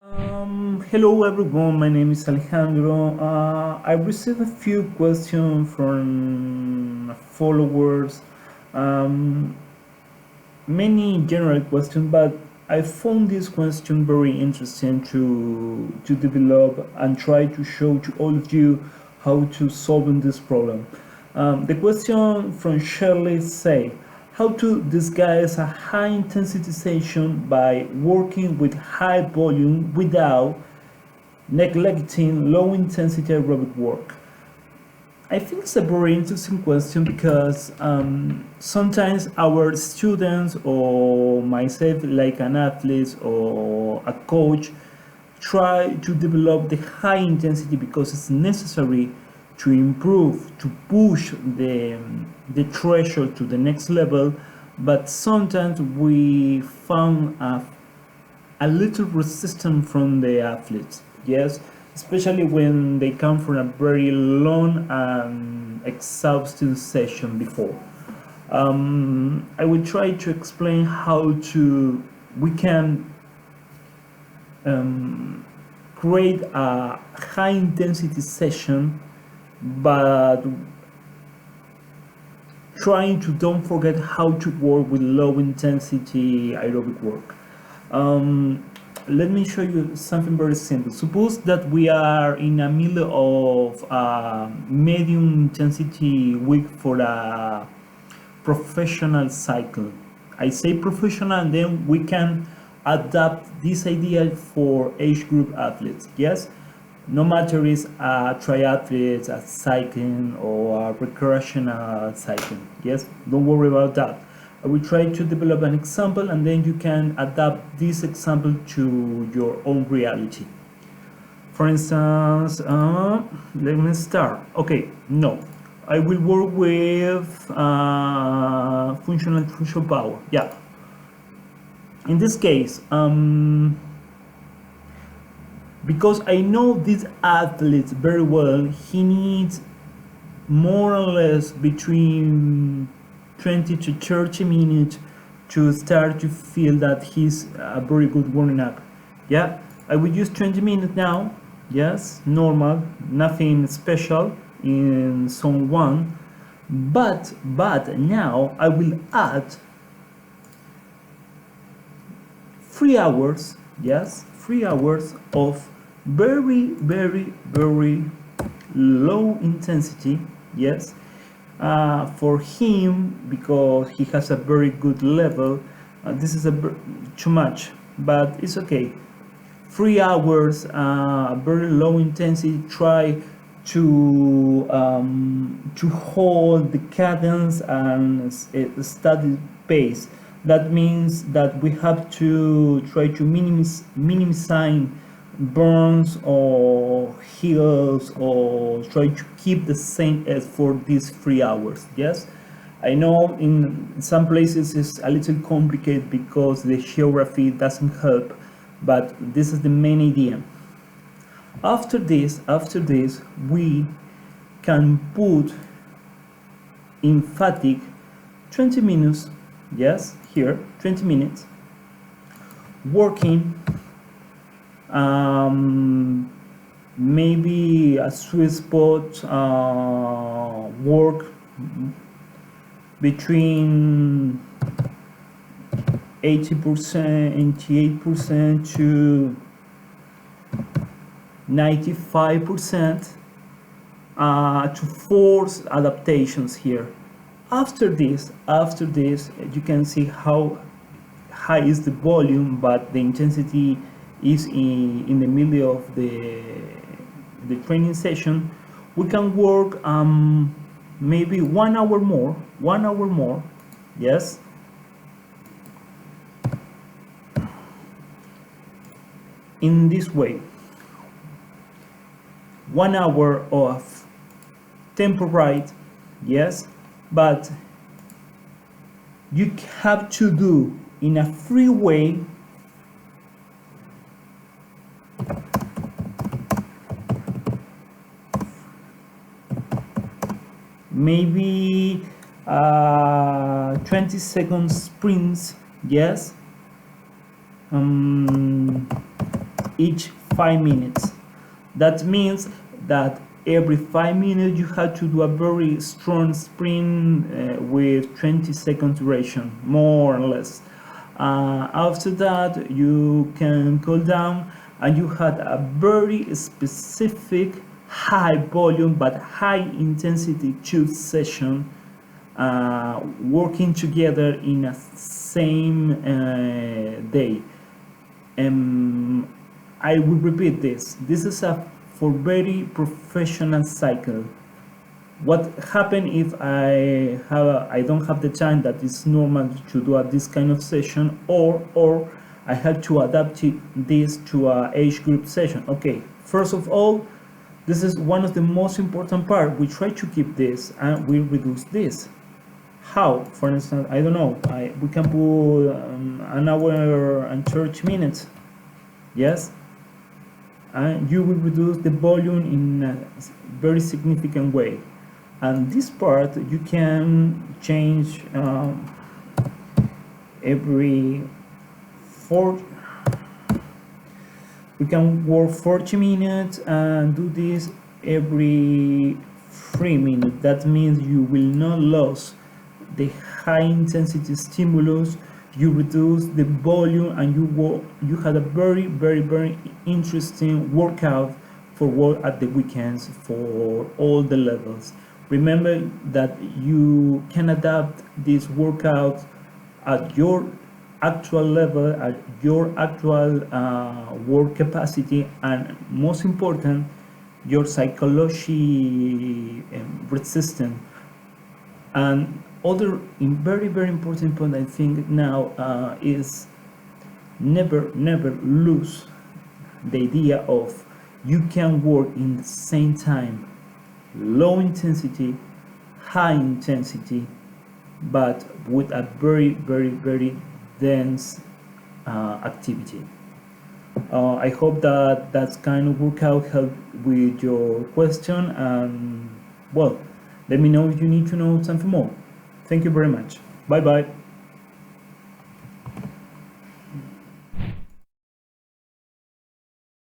Hello everyone, my name is Alejandro. I received a few questions from followers, um, many general questions, but I found this question very interesting to develop and try to show to all of you how to solve this problem. The question from Shirley say, how to disguise a high intensity session by working with high volume without neglecting low intensity aerobic work? I think it's a very interesting question because sometimes our students or myself, like an athlete or a coach, try to develop the high intensity because it's necessary to improve, to push the threshold to the next level. But sometimes we found a little resistance from the athletes. Yes, especially when they come from a very long and exhausting session before. I will try to explain how to we can create a high intensity session, but trying to don't forget how to work with low intensity aerobic work. Let me show you something very simple. Suppose that we are in the middle of a medium intensity week for a professional cycle. I say professional, and then we can adapt this idea for age group athletes. Yes, no matter is a triathlete, a cycling, or a recreational cycling. Yes, don't worry about that. I will try to develop an example, and then you can adapt this example to your own reality. For instance, let me start. Okay, no, I will work with functional power. Yeah. In this case, because I know this athlete very well, he needs more or less between 20 to 30 minutes to start to feel that he's a very good warming up. Yeah, I will use 20 minutes now. Yes, normal, nothing special in zone 1. But now I will add 3 hours. Yes, 3 hours of very low intensity. Yes, for him, because he has a very good level, this is too much, but it's okay. 3 hours, very low intensity. Try to hold the cadence and steady pace. That means that we have to try to minimize burns or heals, or try to keep the same as for these 3 hours. Yes, I know in some places it's a little complicated because the geography doesn't help, but this is the main idea. After this, we can put in fatigue 20 minutes. Yes, here 20 minutes working, maybe a sweet spot work between 80%, 88% to 95%, to force adaptations here. After this, you can see how high is the volume, but the intensity is in the middle of the training session. We can work maybe 1 hour more. Yes, in this way, 1 hour of tempo right. Yes, but you have to do in a free way. Maybe 20-second sprints. Yes, each 5 minutes. That means that every 5 minutes you have to do a very strong sprint with 20 seconds duration, more or less. After that, you can cool down, and you had a very specific high volume but high intensity 2 session working together in a same day. I will repeat this. This is a for very professional cycle. What happen if I don't have the time that is normal to do this kind of session, or I have to adapt this to a age group session? Okay, first of all, this is one of the most important part. We try to keep this and we reduce this. How? For instance, I don't know, we can put an hour and 30 minutes. Yes, and you will reduce the volume in a very significant way. And this part you can change every 4. We can work 40 minutes and do this every 3 minutes. That means you will not lose the high intensity stimulus. You reduce the volume, and you had a very interesting workout for work at the weekends for all the levels. Remember that you can adapt this workout at your actual level, at your actual work capacity, and most important, your psychology resistance. And other very important point I think now is never lose the idea of you can work in the same time low intensity, high intensity, but with a very dense activity. I hope that kind of workout helped with your question, and well, let me know if you need to know something more. Thank you very much. Bye bye.